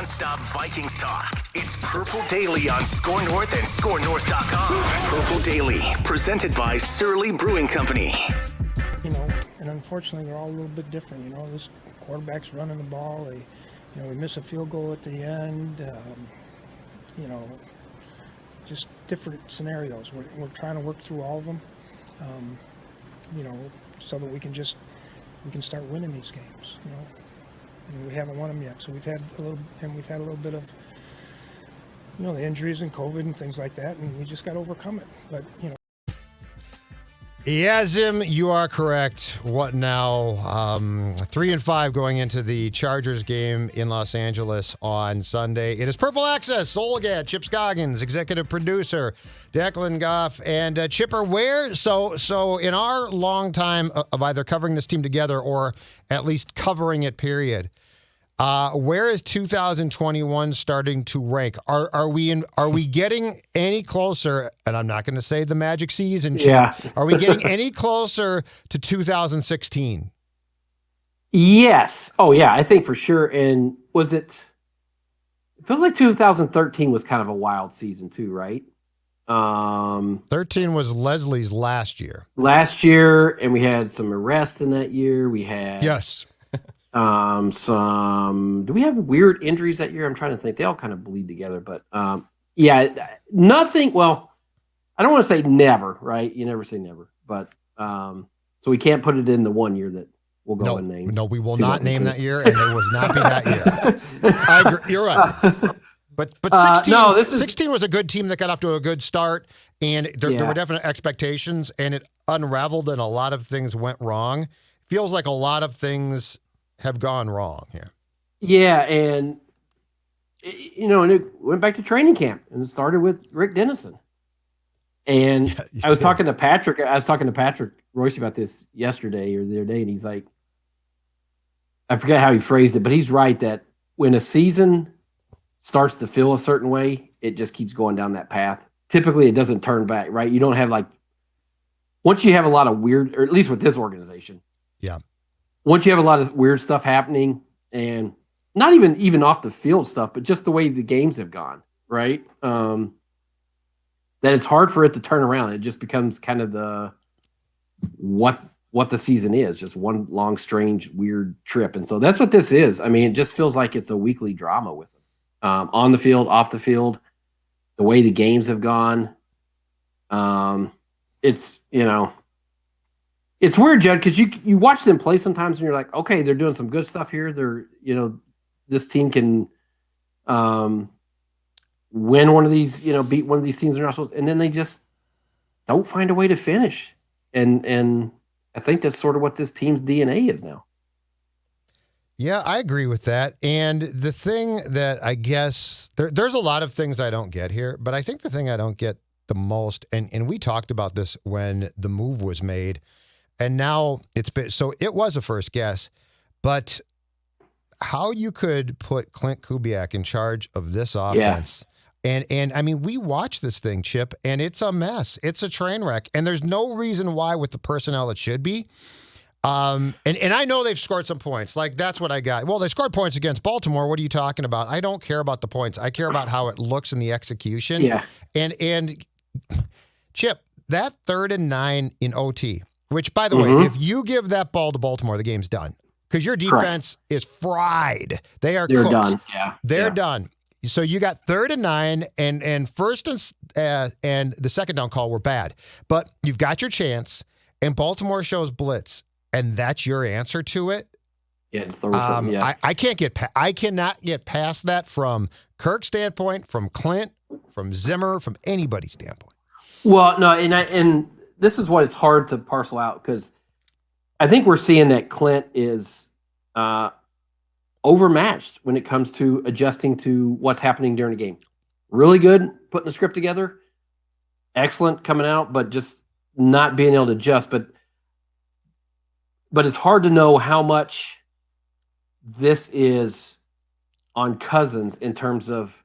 non-stop Vikings talk. It's Purple Daily on Score North and ScoreNorth.com. Purple Daily, presented by Surly Brewing Company. And unfortunately, they're all a little bit different. This quarterback's running the ball. We miss a field goal at the end. Just different scenarios. We're trying to work through all of them, so that we can start winning these games. We haven't won them yet, so we've had a little bit of, the injuries and COVID and things like that, and we just got to overcome it. But Yeah, Zim, you are correct. What now? 3-5 going into the Chargers game in Los Angeles on Sunday. It is Purple Access. Solgad, Chip Scoggins, executive producer, Declan Goff, and Chipper. Where? So in our long time of either covering this team together or at least covering it, period. Where is 2021 starting to rank? Are we getting any closer? And I'm not going to say the magic season, Chip. Yeah. Are we getting any closer to 2016? Yes. Oh, yeah, I think for sure. And it feels like 2013 was kind of a wild season too, right? 13 was Leslie's last year. And we had some arrests in that year. We had Yes. Do we have weird injuries that year? I'm trying to think. They all kind of bleed together, but nothing. Well, I don't want to say never, right? You never say never, but so we can't put it in the 1 year that we'll go and name. No, we will not name that year, and it was not be that year. I agree. You're right. But 16, 16 was a good team that got off to a good start, and there were definite expectations, and it unraveled, and a lot of things went wrong. Feels like a lot of things have gone wrong here. Yeah, and and it went back to training camp, and it started with Rick Dennison. And I was talking to Patrick Royce about this yesterday or the other day, and he's like, I forget how he phrased it, but he's right that when a season starts to feel a certain way, it just keeps going down that path. Typically, it doesn't turn back, right? You don't have once you have a lot of weird, or at least with this organization. Yeah. Once you have a lot of weird stuff happening, and not even off the field stuff, but just the way the games have gone, right? That it's hard for it to turn around. It just becomes kind of the what the season is, just one long, strange, weird trip. And so that's what this is. I mean, it just feels like it's a weekly drama with them. On the field, off the field, the way the games have gone. It's weird, Judd, because you watch them play sometimes and you're like, okay, they're doing some good stuff here. They're, this team can win one of these, beat one of these teams they're not supposed to, and then they just don't find a way to finish. And I think that's sort of what this team's DNA is now. Yeah, I agree with that. And the thing that I guess there's a lot of things I don't get here, but I think the thing I don't get the most, and we talked about this when the move was made, and now it's been, so it was a first guess, but how you could put Klint Kubiak in charge of this offense. Yeah. And I mean, we watch this thing, Chip, and it's a mess. It's a train wreck, and there's no reason why with the personnel it should be. And I know they've scored some points. Like, that's what I got. Well, they scored points against Baltimore. What are you talking about? I don't care about the points. I care about how it looks in the execution. Yeah. And Chip, that 3rd and 9 in OT, which, by the way, if you give that ball to Baltimore, the game's done. Because your defense is fried. They're cooked. Done. Yeah. They're done. So you got 3rd and 9, and first and the second down call were bad. But you've got your chance, and Baltimore shows blitz, and that's your answer to it. Yeah, just throw something. Yeah. I cannot get past that from Kirk's standpoint, from Klint, from Zimmer, from anybody's standpoint. Well, no, and this is what it's hard to parcel out, because I think we're seeing that Klint is overmatched when it comes to adjusting to what's happening during the game. Really good putting the script together, excellent coming out, but just not being able to adjust. But it's hard to know how much this is on Cousins in terms of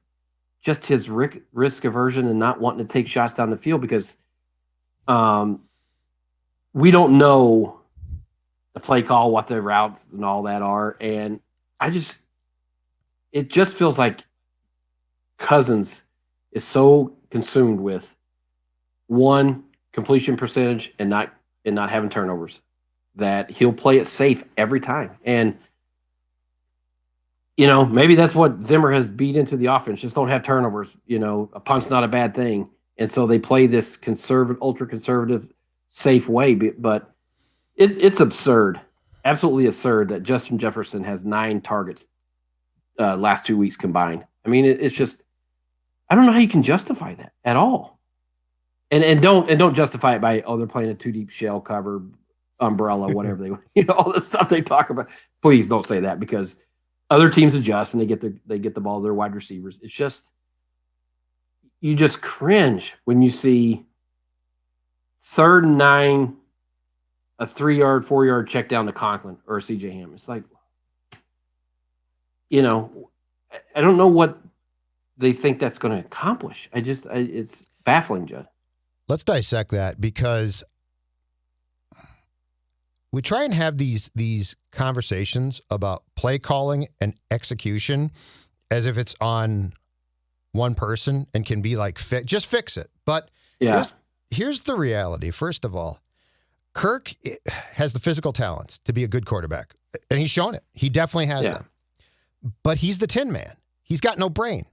just his risk aversion and not wanting to take shots down the field, because we don't know the play call, what the routes and all that are. And it just feels like Cousins is so consumed with one completion percentage and not having turnovers that he'll play it safe every time. And maybe that's what Zimmer has beat into the offense. Just don't have turnovers. A punt's not a bad thing. And so they play this conservative, ultra conservative, safe way. But it's absurd, absolutely absurd that Justin Jefferson has 9 targets last 2 weeks combined. I mean, it's just, I don't know how you can justify that at all. And don't justify it by, they're playing a 2-deep shell cover, umbrella, whatever all the stuff they talk about. Please don't say that, because other teams adjust and they get the ball to their wide receivers. It's just, you just cringe when you see 3rd and 9, a 3-yard, 4-yard check down to Conklin or CJ Ham. It's like, I don't know what they think that's going to accomplish. It's baffling, Judd. Let's dissect that, because we try and have these conversations about play calling and execution as if it's on one person and can be like, just fix it. But here's the reality. First of all, Kirk has the physical talents to be a good quarterback, and he's shown it. He definitely has them. But he's the Tin Man. He's got no brain.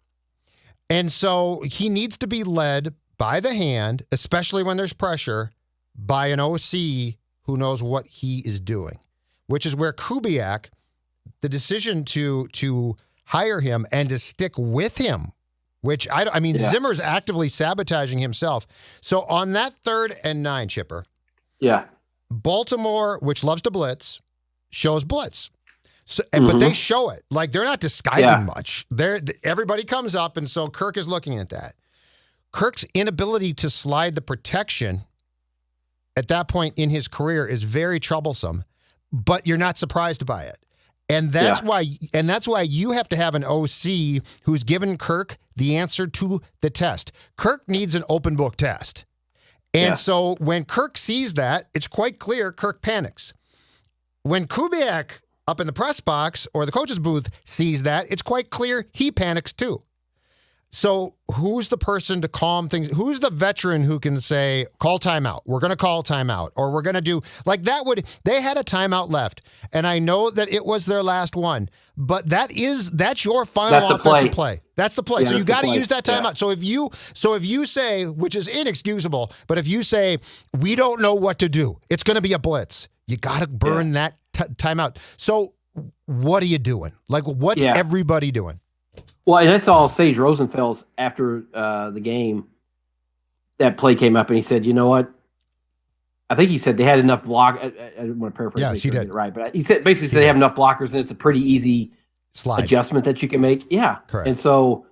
And so he needs to be led by the hand, especially when there's pressure, by an OC who knows what he is doing, which is where Kubiak, the decision to hire him and to stick with him, which Zimmer's actively sabotaging himself. So on that 3rd and 9, Chipper, Baltimore, which loves to blitz, shows blitz. So, but they show it. Like, they're not disguising much. Everybody comes up, and so Kirk is looking at that. Kirk's inability to slide the protection at that point in his career is very troublesome, but you're not surprised by it. And that's why you have to have an OC who's given Kirk the answer to the test. Kirk needs an open book test. And so when Kirk sees that, it's quite clear Kirk panics. When Kubiak up in the press box or the coach's booth sees that, it's quite clear he panics too. So who's the person to calm things? Who's the veteran who can say, call timeout? We're going to call timeout. Or we're going to do like that. They had a timeout left. And I know that it was their last one, but that's your final offensive play. That's the play. Yeah, so you got to use that timeout. Yeah. So if you say, which is inexcusable, but if you say, we don't know what to do, it's going to be a blitz. You got to burn that timeout. So what are you doing? Like, what's everybody doing? Well, and I saw Sage Rosenfels after the game. That play came up, and he said, "You know what? I think he said they had enough block. I didn't want to paraphrase. Yes, he did. It right, but he said basically they have enough blockers, and it's a pretty easy adjustment that you can make. Yeah, correct. And so,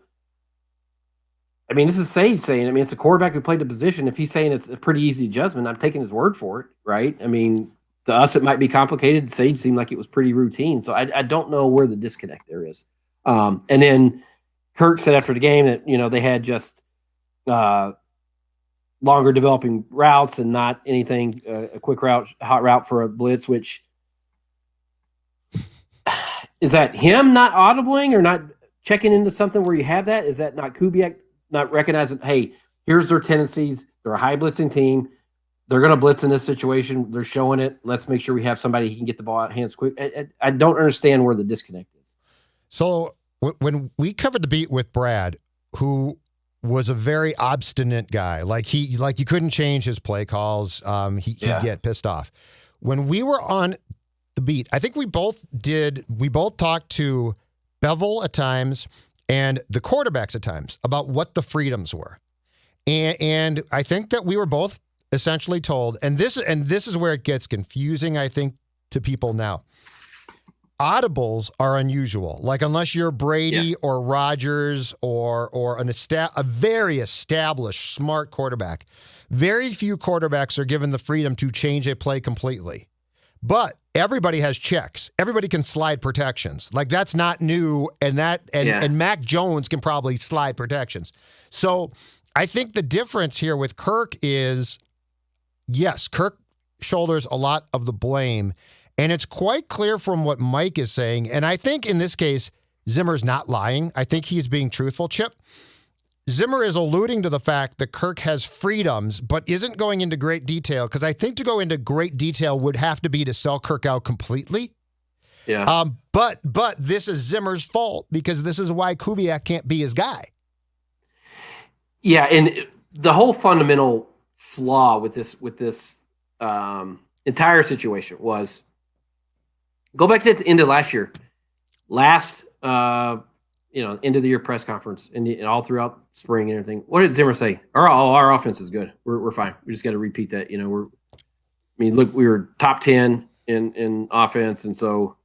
I mean, this is Sage saying. I mean, it's a quarterback who played the position. If he's saying it's a pretty easy adjustment, I'm taking his word for it, right? I mean, to us it might be complicated. Sage seemed like it was pretty routine. So I don't know where the disconnect there is. And then Kirk said after the game that, they had just longer developing routes and not anything, a quick route, hot route for a blitz, which is that him not audibling or not checking into something where you have that? Is that not Kubiak not recognizing, hey, here's their tendencies. They're a high blitzing team. They're going to blitz in this situation. They're showing it. Let's make sure we have somebody who can get the ball out of hands quick. I don't understand where the disconnect is. So when we covered the beat with Brad, who was a very obstinate guy, like you couldn't change his play calls. He'd get pissed off. When we were on the beat, I think we both talked to Bevel at times and the quarterbacks at times about what the freedoms were. And I think that we were both essentially told, and this is where it gets confusing, I think, to people now. Audibles are unusual. Like, unless you're Brady or Rodgers or a very established, smart quarterback, very few quarterbacks are given the freedom to change a play completely. But everybody has checks. Everybody can slide protections. Like, that's not new, and Mac Jones can probably slide protections. So I think the difference here with Kirk is, yes, Kirk shoulders a lot of the blame. And it's quite clear from what Mike is saying, and I think in this case, Zimmer's not lying. I think he's being truthful, Chip. Zimmer is alluding to the fact that Kirk has freedoms, but isn't going into great detail, because I think to go into great detail would have to be to sell Kirk out completely. Yeah. But this is Zimmer's fault, because this is why Kubiak can't be his guy. Yeah, and the whole fundamental flaw with this entire situation was, go back to the end of last year, end of the year press conference, and all throughout spring and everything. What did Zimmer say? Our offense is good. We're fine. We just got to repeat that. Look, we were top 10 in offense, and so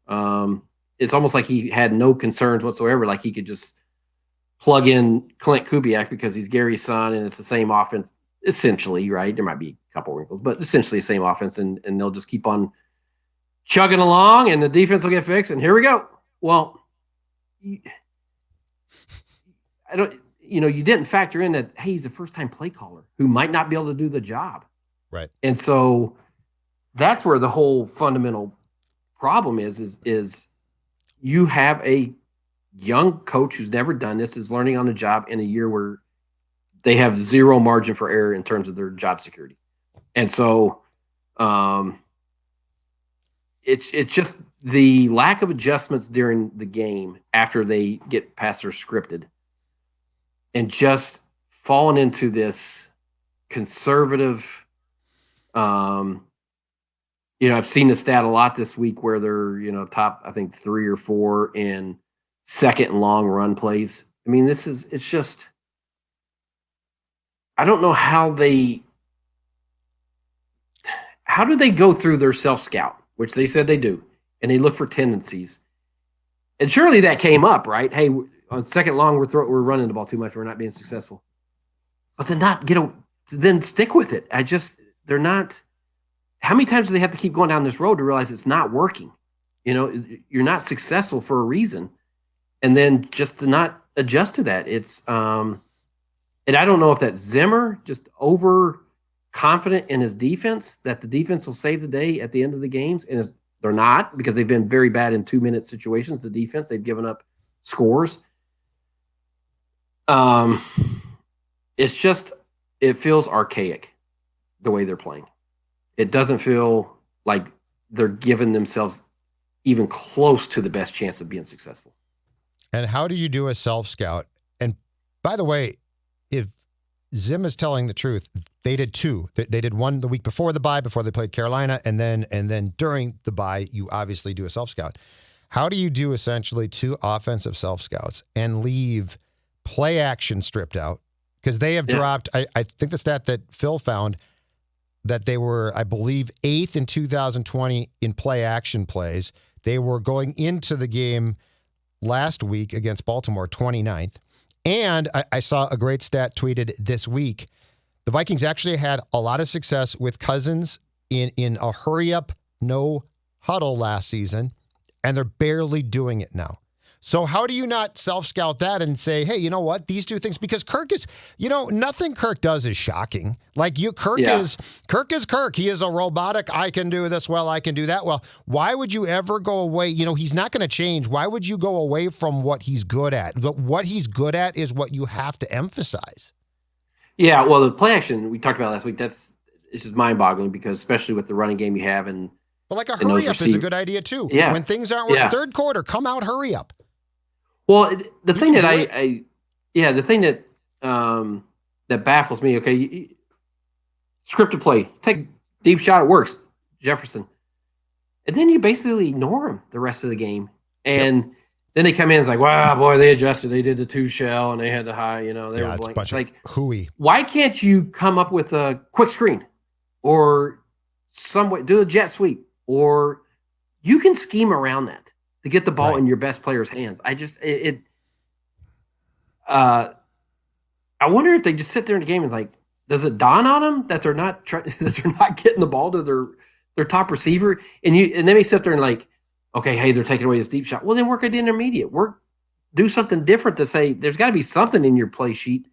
it's almost like he had no concerns whatsoever. Like he could just plug in Klint Kubiak because he's Gary's son, and it's the same offense essentially, right? There might be a couple wrinkles, but essentially the same offense, and they'll just keep on chugging along, and the defense will get fixed. And here we go. Well, you didn't factor in that, hey, he's a first-time play caller who might not be able to do the job. Right. And so that's where the whole fundamental problem is you have a young coach who's never done this, is learning on the job in a year where they have zero margin for error in terms of their job security. And so it's just the lack of adjustments during the game after they get past their scripted, and just falling into this conservative. I've seen the stat a lot this week where they're top, I think, 3 or 4 in second and long run plays. I mean, it's just, I don't know how do they go through their self scout, which they said they do, and they look for tendencies. And surely that came up, right? Hey, on second long, we're running the ball too much. We're not being successful. But then stick with it. They're not. How many times do they have to keep going down this road to realize it's not working? You're not successful for a reason, and then just to not adjust to that. It's and I don't know if that's Zimmer just overconfident in his defense, that the defense will save the day at the end of the games, and they're not, because they've been very bad in 2-minute situations. The defense, they've given up scores. It's just, it feels archaic the way they're playing. It doesn't feel like they're giving themselves even close to the best chance of being successful. And how do you do a self-scout? And by the way, if Zim is telling the truth, they did 2. They did 1 the week before the bye, before they played Carolina, and then during the bye, you obviously do a self-scout. How do you do essentially 2 offensive self-scouts and leave play action stripped out? Because they have dropped, I think the stat that Phil found, that they were, I believe, 8th in 2020 in play action plays. They were going into the game last week against Baltimore, 29th. And I saw a great stat tweeted this week. The Vikings actually had a lot of success with Cousins in a hurry-up, no huddle last season, and they're barely doing it now. So how do you not self-scout that and say, hey, you know what, these 2 things, because Kirk is, nothing Kirk does is shocking. Like Kirk is Kirk. He is a robotic, I can do this well, I can do that well. Why would you ever go away? He's not going to change. Why would you go away from what he's good at? But what he's good at is what you have to emphasize. Yeah, well, the play action we talked about last week, it's just mind-boggling, because especially with the running game you have, but like a hurry up is a good idea too. Yeah. When things aren't working, third quarter, come out, hurry up. Well, the thing that that baffles me, okay, scripted play, take deep shot, it works, Jefferson, and then you basically ignore him the rest of the game, and then they come in, it's like, wow, boy, they adjusted, they did the 2 shell, and they had the high, they were blank. It's like, hooey. Why can't you come up with a quick screen, or some way, do a jet sweep, or you can scheme around that to get the ball in your best player's hands? I wonder if they just sit there in the game and like, does it dawn on them that they're not that they're not getting the ball to their top receiver, and they may sit there and like, okay, hey, they're taking away this deep shot. Well, then work at the intermediate. Do something different to say there's got to be something in your play sheet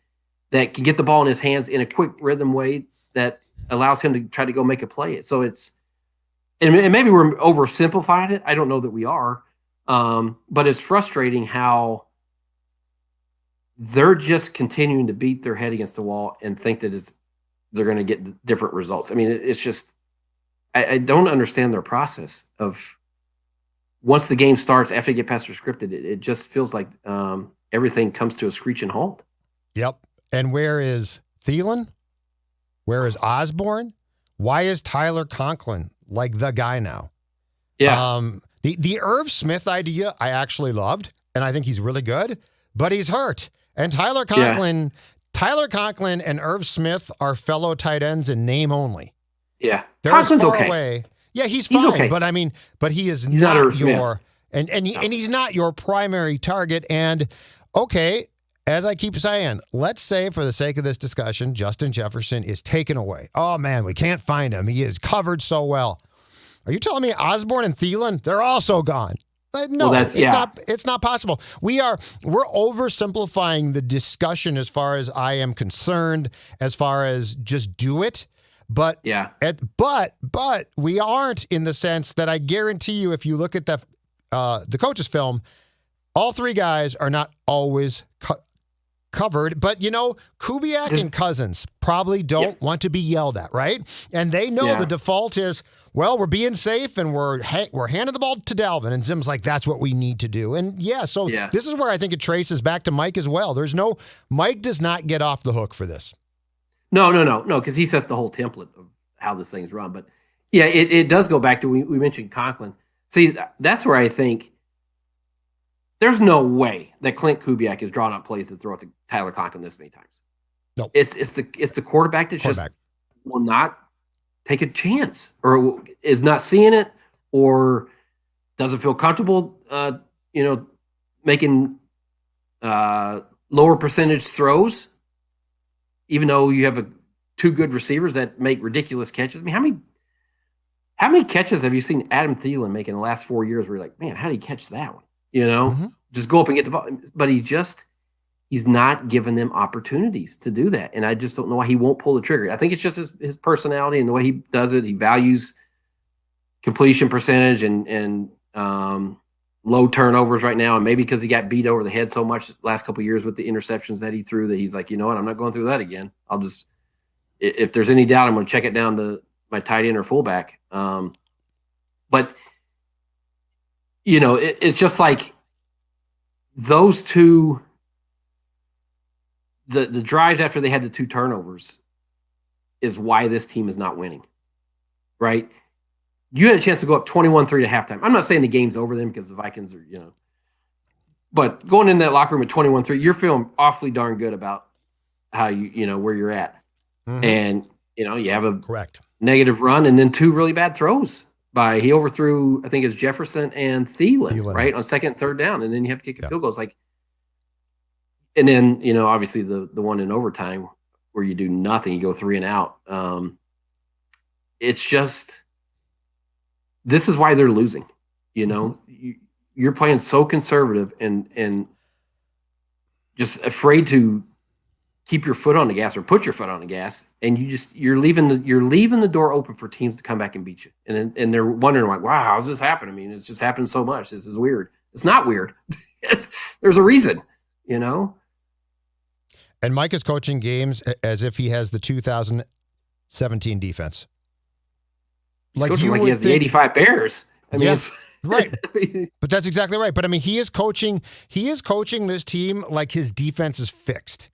that can get the ball in his hands in a quick rhythm way that allows him to try to go make a play. So and maybe we're oversimplifying it. I don't know that we are, But it's frustrating how they're just continuing to beat their head against the wall and think that they're going to get different results. I mean, it's just, I don't understand their process of once the game starts, after you get past the scripted, it just feels like everything comes to a screeching halt. Yep. And where is Thielen? Where is Osborne? Why is Tyler Conklin like the guy now? Yeah. The Irv Smith idea I actually loved, and I think he's really good, but he's hurt. And Tyler Conklin and Irv Smith are fellow tight ends in name only. Yeah. They're Conklin's far okay. away. Yeah, he's fine. Okay. But I mean, he's not not Irv Smith. your and he's not your primary target. And okay, as I keep saying, let's say for the sake of this discussion, Justin Jefferson is taken away. Oh man, we can't find him. He is covered so well. Are you telling me Osborne and Thielen, they're also gone? No, it's not possible. We're oversimplifying the discussion as far as I am concerned, as far as just do it. But but we aren't, in the sense that I guarantee you, if you look at the coach's film, all three guys are not always covered. But Kubiak and Cousins probably don't want to be yelled at, right? And they know the default is, well, we're being safe and we're handing the ball to Dalvin, and Zim's like, that's what we need to do. And this is where I think it traces back to Mike as well. Mike does not get off the hook for this. No, because he sets the whole template of how this thing's run. But yeah, it does go back to, we mentioned Conklin. See, that's where I think there's no way that Klint Kubiak is drawing up plays to throw it to Tyler Conklin this many times. No, it's the quarterback that just will not take a chance, or is not seeing it, or doesn't feel comfortable, making lower percentage throws, even though you have two good receivers that make ridiculous catches. I mean, how many catches have you seen Adam Thielen make in the last 4 years where you're like, man, how did he catch that one? Just go up and get the ball. But he's not giving them opportunities to do that. And I just don't know why he won't pull the trigger. I think it's just his personality and the way he does it. He values completion percentage and low turnovers right now. And maybe because he got beat over the head so much the last couple of years with the interceptions that he threw, that he's like, you know what, I'm not going through that again. I'll just, if there's any doubt, I'm going to check it down to my tight end or fullback. But it's just like those two, the drives after they had the two turnovers is why this team is not winning, right? You had a chance to go up 21-3 at halftime. I'm not saying the game's over then, because the Vikings are, but going in that locker room at 21-3, you're feeling awfully darn good about how where you're at. And, you have a negative run and then two really bad throws he overthrew, I think it's Jefferson and Thielen, right? On second and third down. And then you have to kick a field goal. It's like, and then, obviously the one in overtime where you do nothing, you go 3 and out. It's just, this is why they're losing. You're playing so conservative and just afraid to keep your foot on the gas or put your foot on the gas, and you're leaving the door open for teams to come back and beat you. And they're wondering like, wow, how's this happen? I mean, it's just happened so much. This is weird. It's not weird. There's a reason, And Mike is coaching games as if he has the 2017 defense. Like he has the 85 Bears. I mean, right. But that's exactly right. But I mean, he is coaching this team like his defense is fixed.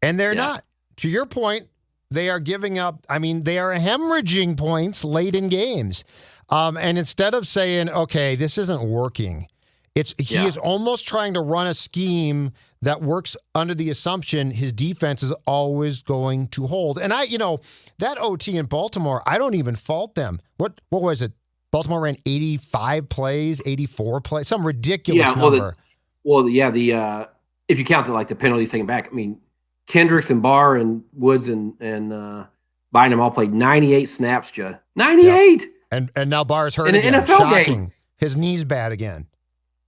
And they're not. To your point, they are giving up. I mean, they are hemorrhaging points late in games. And instead of saying, okay, this isn't working, he is almost trying to run a scheme that works under the assumption his defense is always going to hold. And that OT in Baltimore, I don't even fault them. What was it? Baltimore ran 85 plays, 84 plays, some ridiculous number. If you count the penalties taken back, I mean, Kendricks and Barr and Woods and Bynum all played 98 snaps, Judd. 98! Yeah. And now Barr's hurt in an again. NFL Shocking. game. His knee's bad again.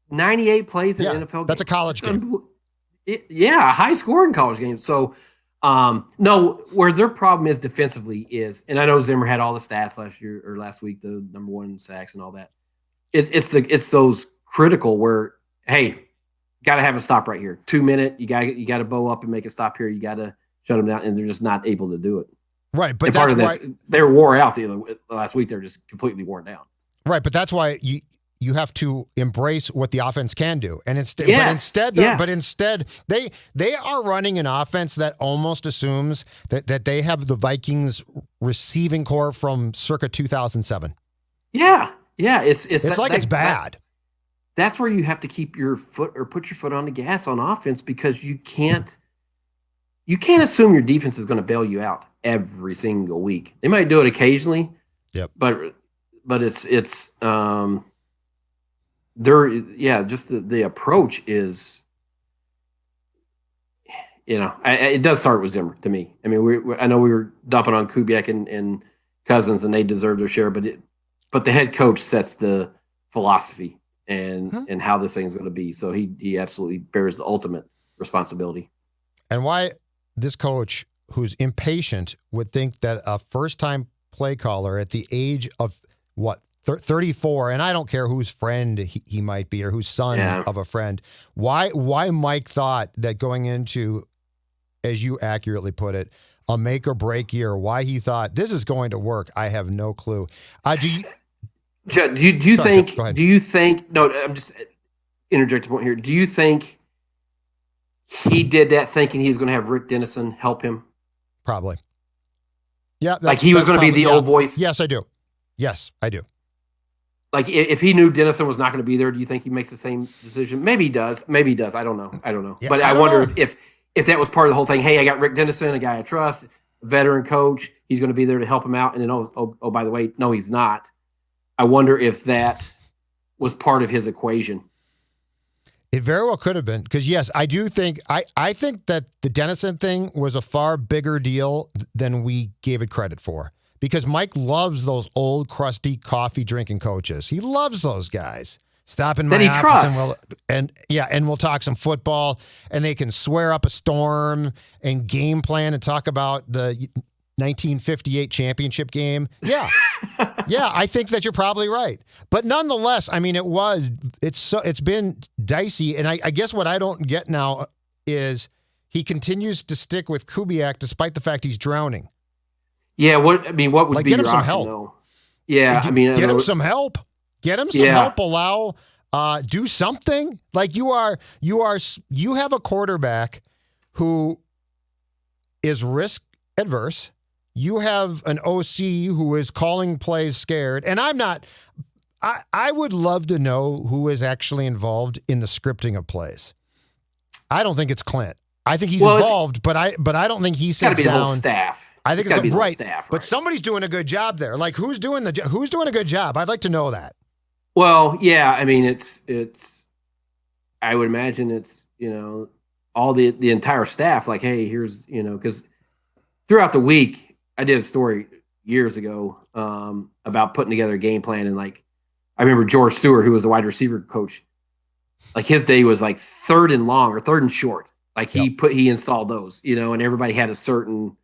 98 plays in an NFL game. That's a college game. A high-scoring college game. So, no, where their problem is defensively is, and I know Zimmer had all the stats last week, the number one in sacks and all that. It's those critical where, hey, got to have a stop right here. 2 minute, you got to bow up and make a stop here. You got to shut them down, and they're just not able to do it. Right, but and that's part of why this, they were wore out last week. They're just completely worn down. Right, but that's why you have to embrace what the offense can do, and instead, but instead, they are running an offense that almost assumes that they have the Vikings receiving core from circa 2007. Yeah, it's it's bad. That's where you have to keep your foot or put your foot on the gas on offense, because you can't assume your defense is going to bail you out every single week. They might do it occasionally. Yep. But it's just the approach is, it does start with Zimmer to me. I mean, I know we were dumping on Kubiak and Cousins, and they deserve their share, but the head coach sets the philosophy and how this thing is going to be. So he absolutely bears the ultimate responsibility. And why this coach, who's impatient, would think that a first-time play caller at the age of 34, and I don't care whose friend he might be or whose son of a friend, why Mike thought that going into, as you accurately put it, a make or break year, why he thought this is going to work, I have no clue. Do you think, no, I'm just interjecting a point here. Do you think he did that thinking he was going to have Rick Dennison help him? Probably. Yeah. Like he was going to be the old voice? Yes, I do. Yes, I do. Like if he knew Dennison was not going to be there, do you think he makes the same decision? Maybe he does. I don't know. Yeah, but I wonder if that was part of the whole thing. Hey, I got Rick Dennison, a guy I trust, a veteran coach. He's going to be there to help him out. And then, oh, by the way, no, he's not. I wonder if that was part of his equation. It very well could have been, because yes, I do think I think that the Dennison thing was a far bigger deal than we gave it credit for, because Mike loves those old crusty coffee drinking coaches. He loves those guys. Stop in my office and we'll talk some football, and they can swear up a storm and game plan and talk about the 1958 championship game. Yeah. Yeah, I think that you're probably right. But nonetheless, I mean, it's been dicey. And I guess what I don't get now is he continues to stick with Kubiak despite the fact he's drowning. Yeah, what would be get him your some option, help? though? Yeah, get him some help. Get him some help. Allow, do something. Like you have a quarterback who is risk adverse. You have an OC who is calling plays scared. And I would love to know who is actually involved in the scripting of plays. I don't think it's Klint. I think he's involved, but I don't think he sits down. It's got to be the whole staff. I think it's the right. Staff, right. But somebody's doing a good job there. Like who's doing a good job? I'd like to know that. Well, yeah, I mean, it's. I would imagine it's all the entire staff. Like, hey, here's because throughout the week I did a story years ago about putting together a game plan, and like I remember George Stewart, who was the wide receiver coach, like his day was like third and long or third and short. Like he installed those, and everybody had a certain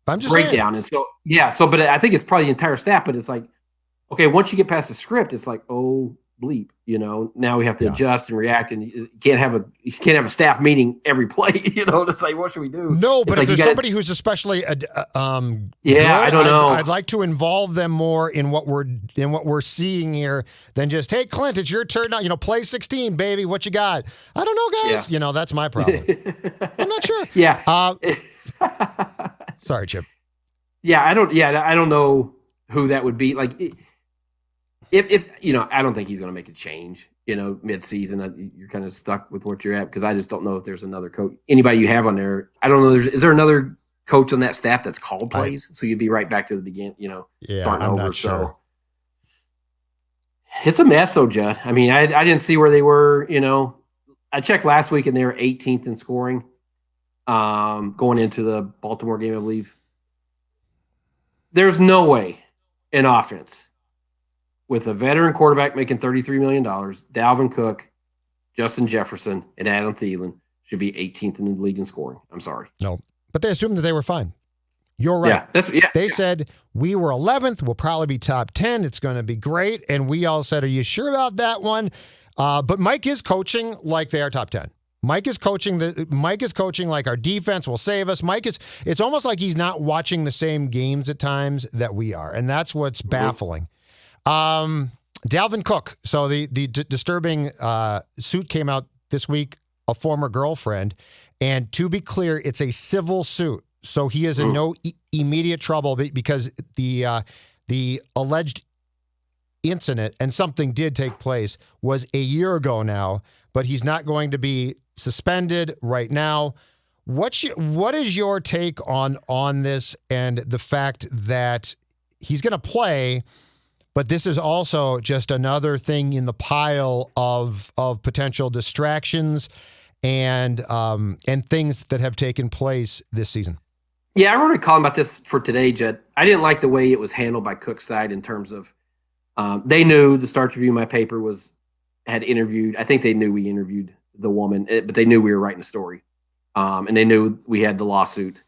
I'm just breakdown. saying. And so, but I think it's probably the entire staff, but it's like, okay, once you get past the script, it's like, oh bleep, now we have to adjust and react, and you can't have a staff meeting every play, to say, what should we do? No, but if there's somebody who's especially good, I don't know. I'd like to involve them more in what we're seeing here than just, hey, Klint, it's your turn now. Play 16, baby. What you got? I don't know, guys. Yeah. That's my problem. I'm not sure. Yeah. Sorry, Chip. Yeah, I don't know who that would be. Like, if I don't think he's going to make a change. Mid-season, you're kind of stuck with what you're at, because I just don't know if there's another coach. Anybody you have on there, I don't know. Is there another coach on that staff that's called plays? So you'd be right back to the beginning. Starting I'm over. not sure. So it's a mess, though, Judd. I mean, I didn't see where they were. I checked last week and they were 18th in scoring. Going into the Baltimore game, I believe. There's no way in offense with a veteran quarterback making $33 million, Dalvin Cook, Justin Jefferson, and Adam Thielen should be 18th in the league in scoring. I'm sorry. No, but they assumed that they were fine. You're right. They Yeah. said we were 11th. We'll probably be top 10. It's going to be great. And we all said, are you sure about that one? But Mike is coaching like they are top 10. Mike is coaching like our defense will save us. It's almost like he's not watching the same games at times that we are. And that's what's baffling. Dalvin Cook. So the disturbing suit came out this week, a former girlfriend. And to be clear, it's a civil suit. So he is in no immediate trouble because the alleged incident, and something did take place, was a year ago now, but he's not going to be suspended right now. What is your take on this and the fact that he's going to play, but this is also just another thing in the pile of potential distractions and things that have taken place this season? Yeah, I wrote a column about this for today, Jed. I didn't like the way it was handled by Cook's side in terms of they knew the Star Tribune, my paper, had interviewed. I think they knew we interviewed the woman, but they knew we were writing a story, and they knew we had the lawsuit.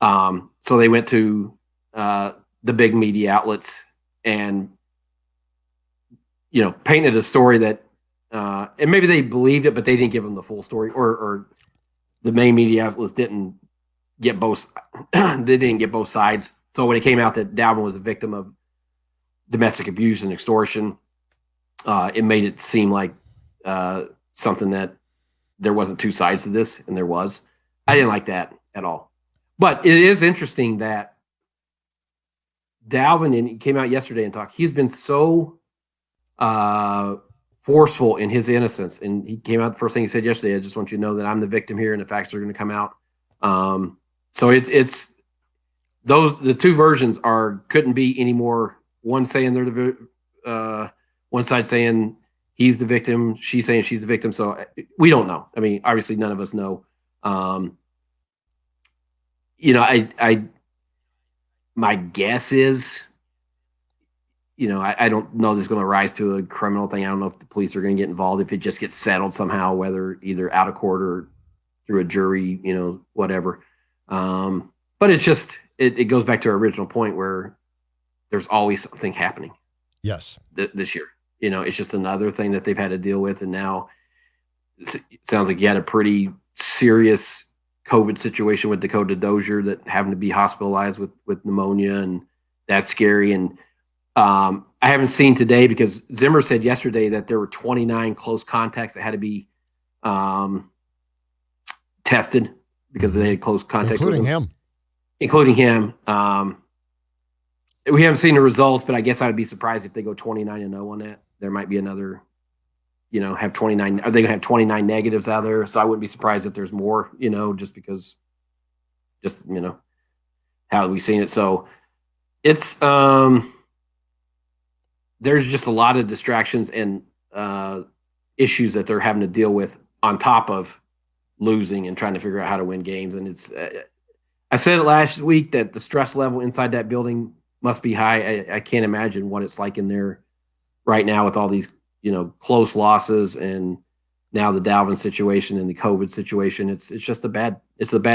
So they went to the big media outlets and painted a story that, and maybe they believed it, but they didn't give them the full story, or the main media outlets didn't get both. They didn't get both sides. So when it came out that Dalvin was a victim of domestic abuse and extortion, it made it seem like something that there wasn't two sides to this, and there was. I didn't like that at all. But it is interesting that Dalvin, and he came out yesterday and talked, he's been so forceful in his innocence. And he came out, the first thing he said yesterday, I just want you to know that I'm the victim here and the facts are going to come out. So it's the two versions couldn't be any more. One saying they're one side saying he's the victim, she's saying she's the victim. So we don't know. I mean, obviously none of us know. My guess is, I don't know this is going to rise to a criminal thing. I don't know if the police are going to get involved, if it just gets settled somehow, whether either out of court or through a jury, whatever. But it's just, it goes back to our original point where there's always something happening. Yes. This year, it's just another thing that they've had to deal with. And now it sounds like you had a pretty serious COVID situation with Dakota Dozier that having to be hospitalized with pneumonia, and that's scary. And I haven't seen today because Zimmer said yesterday that there were 29 close contacts that had to be tested because they had close contact including with him. Including him. We haven't seen the results, but I guess I would be surprised if they go 29-0 on that. There might be another, have 29. Are they going to have 29 negatives out there? So I wouldn't be surprised if there's more, just because, how we've seen it. So it's, there's just a lot of distractions and issues that they're having to deal with on top of losing and trying to figure out how to win games. And it's, I said it last week that the stress level inside that building must be high. I can't imagine what it's like in there right now with all these, close losses, and now the Dalvin situation and the COVID situation. It's just a bad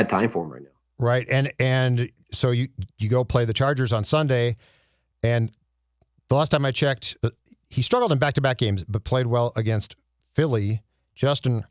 time for him right now. Right. And so you go play the Chargers on Sunday, and the last time I checked, he struggled in back-to-back games, but played well against Philly. Justin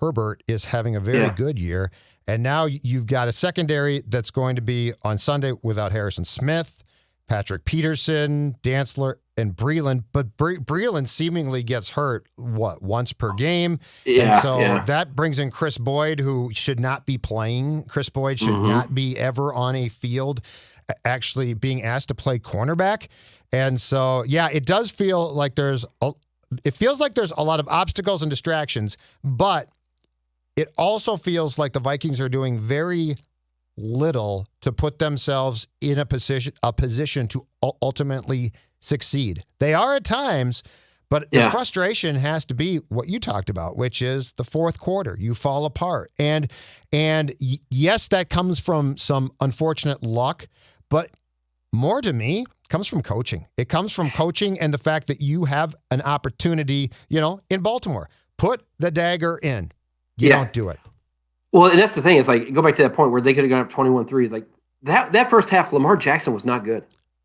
Herbert is having a very good year. And now you've got a secondary that's going to be on Sunday without Harrison Smith, Patrick Peterson, Dantzler, and Breeland. But Breeland seemingly gets hurt, once per game? Yeah, and so that brings in Chris Boyd, who should not be playing. Chris Boyd should not be ever on a field actually being asked to play cornerback. And so, it does feel like there's a lot of obstacles and distractions, but it also feels like the Vikings are doing very little to put themselves in a position to ultimately succeed. They are at times, but the frustration has to be what you talked about, which is the fourth quarter. You fall apart. And yes, that comes from some unfortunate luck, but more to me comes from coaching. It comes from coaching and the fact that you have an opportunity, in Baltimore. Put the dagger in. You don't do it. Well, and that's the thing. It's like, go back to that point where they could have gone up 21-3. It's like that first half, Lamar Jackson was not good.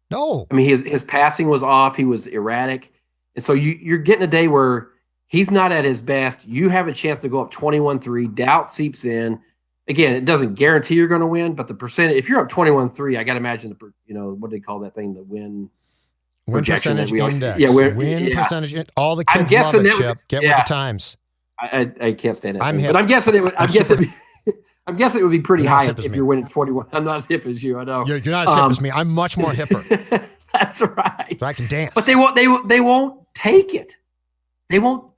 No. I mean, his passing was off. He was erratic. And so you're getting a day where he's not at his best. You have a chance to go up 21-3. Doubt seeps in. Again, it doesn't guarantee you're going to win, but the percentage, if you're up 21-3, I got to imagine what do they call that thing? The win projection percentage that we always index. Win percentage. All the kids love it, Chip. Get with the times. I can't stand it. I'm hip. But I'm guessing it would. I'm guessing it would be pretty high if you're winning 21. I'm not as hip as you. I know. You're not as hip as me. I'm much more hipper. That's right. So I can dance. But they won't take it. They won't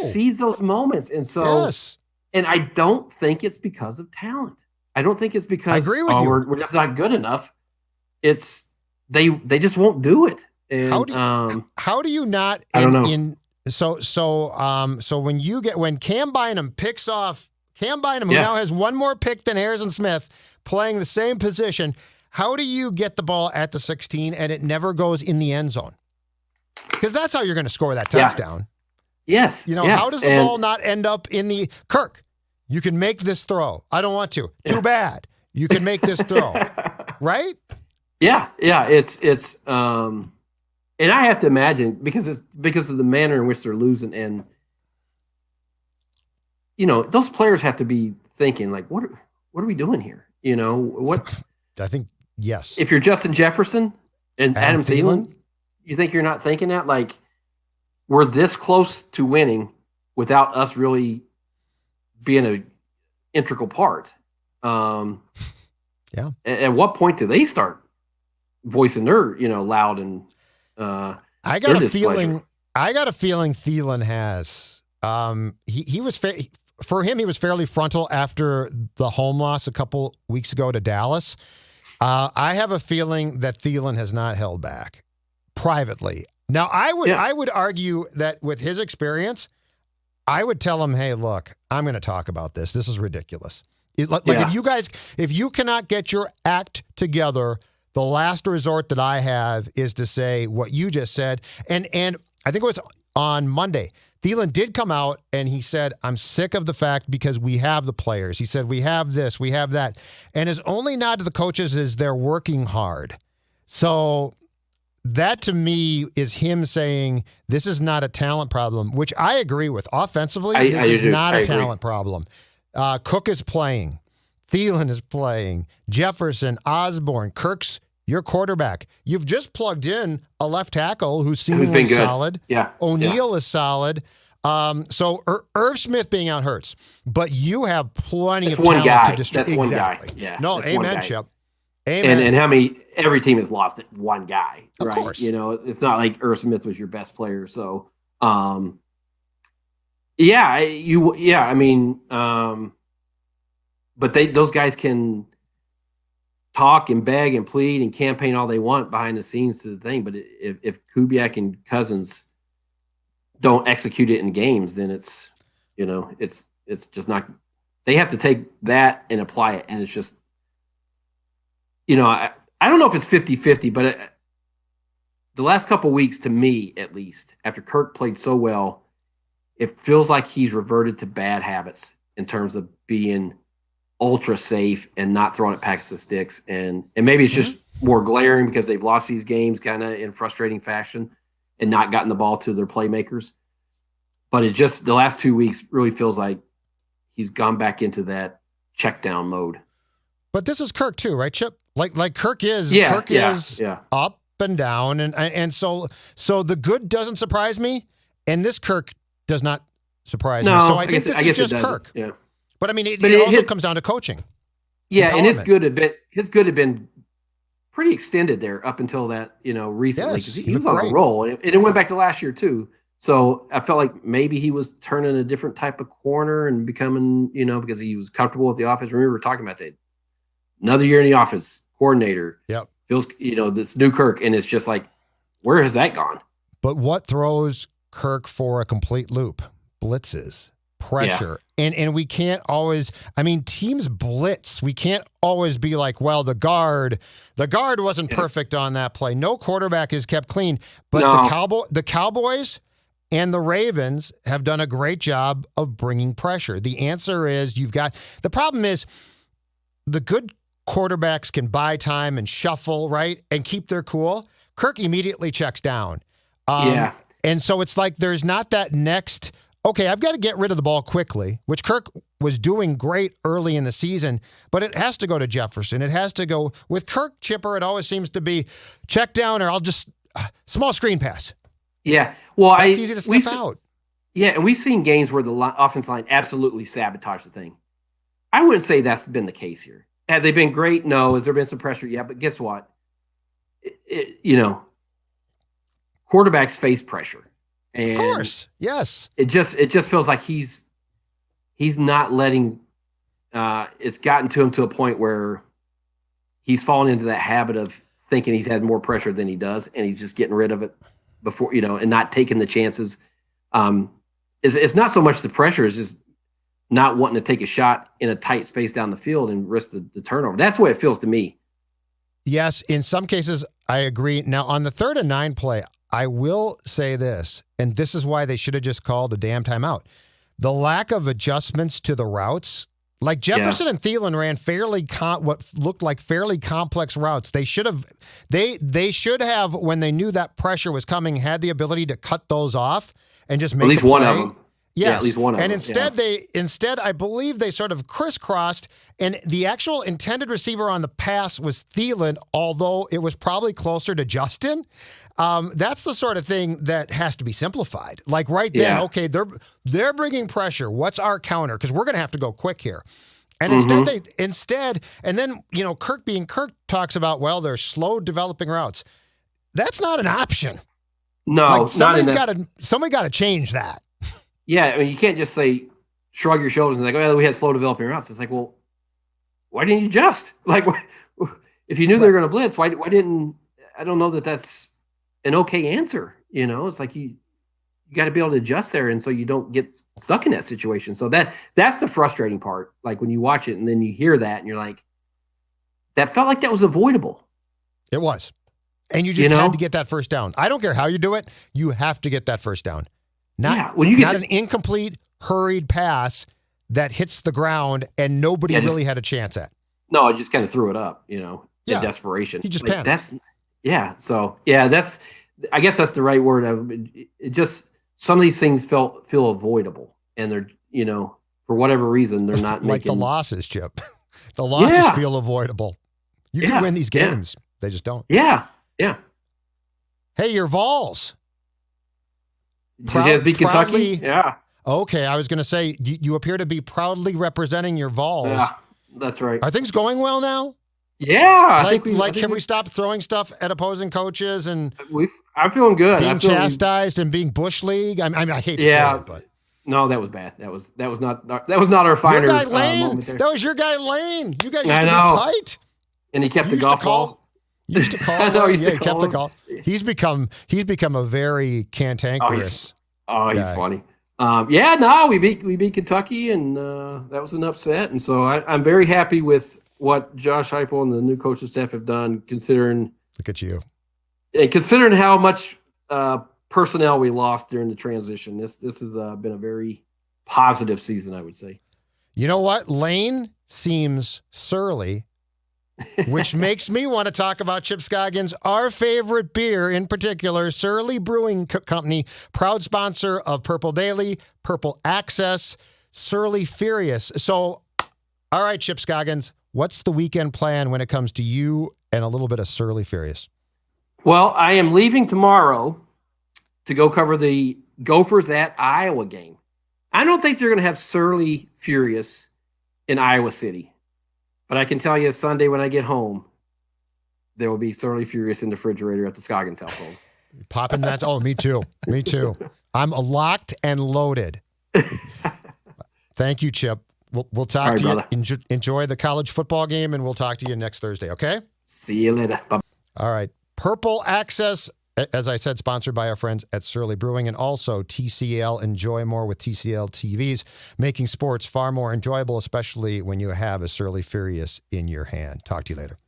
seize those moments. And so yes. And I don't think it's because of talent. I don't think it's because I agree with you. We're just not good enough. It's they just won't do it. And how do you not I don't know. So when Cam Bynum picks off Cam Bynum, who now has one more pick than Harrison Smith, playing the same position, how do you get the ball at the 16 and it never goes in the end zone? Because that's how you're going to score that touchdown. Yes. How does the ball not end up in the Kirk? You can make this throw. I don't want to. Too bad. You can make this throw. Right? Yeah. It's and I have to imagine because of the manner in which they're losing, and those players have to be thinking like, what are we doing here? What? I think yes. If you're Justin Jefferson and Adam Thielen, you think you're not thinking that like we're this close to winning without us really being an integral part. Yeah. At what point do they start voicing their loud and I got a feeling Thielen has he was for him he was fairly frontal after the home loss a couple weeks ago to Dallas. I have a feeling that Thielen has not held back privately. Now I would argue that with his experience, I would tell him, hey, look, I'm going to talk about this. This is ridiculous. If you cannot get your act together, the last resort that I have is to say what you just said. And I think it was on Monday, Thielen did come out and he said, I'm sick of the fact because we have the players. He said, we have this, we have that. And his only nod to the coaches is they're working hard. So that to me is him saying this is not a talent problem, which I agree with. Offensively, this is not a talent problem. Cook is playing. Thielen is playing. Jefferson, Osborne, Kirk's your quarterback. You've just plugged in a left tackle who's seemingly solid. Yeah. O'Neal is solid. So Irv Smith being out hurts, but you have plenty of talent to distribute. That's one guy. Yeah. No, amen, Chip. Amen. And every team has lost one guy, right? Of course. It's not like Irv Smith was your best player. So, but those guys can talk and beg and plead and campaign all they want behind the scenes to the thing. But if Kubiak and Cousins don't execute it in games, then it's just not. They have to take that and apply it, and it's just. I don't know if it's 50-50, but the last couple of weeks, to me at least, after Kirk played so well, it feels like he's reverted to bad habits in terms of being ultra safe and not throwing it past the sticks. And maybe it's just more glaring because they've lost these games kind of in frustrating fashion and not gotten the ball to their playmakers. But it just the last 2 weeks really feels like he's gone back into that check down mode. But this is Kirk too, right, Chip? Like Kirk is up and down, and so the good doesn't surprise me, and this Kirk does not surprise me. So I think this is just Kirk. Yeah, but I mean, it also comes down to coaching. Yeah, and his good had been pretty extended there up until that recently because he was on a roll, and it went back to last year too. So I felt like maybe he was turning a different type of corner and becoming because he was comfortable with the offense. Remember we were talking about that. Another year in the offense. Coordinator. Yep. Feels this new Kirk, and it's just like, where has that gone? But what throws Kirk for a complete loop? Blitzes, pressure. Yeah. And we can't always teams blitz. We can't always be like, well, the guard wasn't perfect on that play. No quarterback is kept clean. But the Cowboys and the Ravens have done a great job of bringing pressure. The answer is the problem is the good quarterbacks can buy time and shuffle, right, and keep their cool, Kirk immediately checks down. Yeah. And so it's like there's not that next, okay, I've got to get rid of the ball quickly, which Kirk was doing great early in the season, but it has to go to Jefferson. It has to go with Kirk, Chipper. It always seems to be check down or I'll just small screen pass. Yeah. Well, it's easy to sniff out. Yeah, and we've seen games where the offense line absolutely sabotaged the thing. I wouldn't say that's been the case here. Have they been great? No. Has there been some pressure? Yeah, but guess what? Quarterbacks face pressure. And of course, yes. It just feels like he's not letting. It's gotten to him to a point where he's fallen into that habit of thinking he's had more pressure than he does, and he's just getting rid of it before and not taking the chances. It's not so much the pressure; it's just not wanting to take a shot in a tight space down the field and risk the turnover. That's the way it feels to me. Yes, in some cases, I agree. Now, on the 3rd and 9 play, I will say this, and this is why they should have just called a damn timeout. The lack of adjustments to the routes, like Jefferson and Thielen ran what looked like fairly complex routes. They should have, when they knew that pressure was coming, had the ability to cut those off and just make at least one of them. Yes. Yeah, at least one of them. And instead, I believe they sort of crisscrossed, and the actual intended receiver on the pass was Thielen, although it was probably closer to Justin. That's the sort of thing that has to be simplified. Like right then, okay, they're bringing pressure. What's our counter? Because we're going to have to go quick here. And instead, and then Kirk being Kirk talks about, well, they're slow developing routes. That's not an option. No, like somebody got to change that. Yeah, I mean, you can't just say, shrug your shoulders and like, well, we had slow developing routes. It's like, well, why didn't you adjust? Like, if you knew they were going to blitz, why didn't? I don't know that that's an okay answer. It's like you got to be able to adjust there, and so you don't get stuck in that situation. So that's the frustrating part. Like when you watch it and then you hear that and you're like, that felt like that was avoidable. It was, and you just had to get that first down. I don't care how you do it, you have to get that first down. Not an incomplete, hurried pass that hits the ground and nobody really had a chance at. No, I just kind of threw it up, in desperation. He just panicked. I guess that's the right word. It just, some of these things feel avoidable, and they're, for whatever reason, they're not like making... the losses, Chip. The losses feel avoidable. You can win these games. They just don't. Yeah. Hey, your Vols. Beat Kentucky? Yeah. Okay, I was going to say, you appear to be proudly representing your Vols. Yeah, that's right. Are things going well now? Yeah. Have we stopped throwing stuff at opposing coaches and I'm feeling good. Being chastised and being Bush League? I hate to say it, but no, that was bad. That was not our finer moment there. That was your guy Lane. You guys used to be tight. And he kept the golf ball. Used to call. He kept the call. He's become a very cantankerous. He's funny. We beat Kentucky, and that was an upset. And so I'm very happy with what Josh Heupel and the new coaching staff have done, considering. Look at you. And considering how much personnel we lost during the transition, this has been a very positive season, I would say. You know what? Lane seems surly. Which makes me want to talk about Chip Scoggins, our favorite beer in particular, Surly Brewing Company, proud sponsor of Purple Daily, Purple Access, Surly Furious. So, all right, Chip Scoggins, what's the weekend plan when it comes to you and a little bit of Surly Furious? Well, I am leaving tomorrow to go cover the Gophers at Iowa game. I don't think they're going to have Surly Furious in Iowa City. But I can tell you Sunday when I get home, there will be Surly Furious in the refrigerator at the Scoggins household. Popping that? Oh, me too. Me too. I'm locked and loaded. Thank you, Chip. We'll talk to you. Enjoy the college football game, and we'll talk to you next Thursday, okay? See you later. Bye. All right. Purple Access, as I said, sponsored by our friends at Surly Brewing, and also TCL. Enjoy more with TCL TVs, making sports far more enjoyable, especially when you have a Surly Furious in your hand. Talk to you later.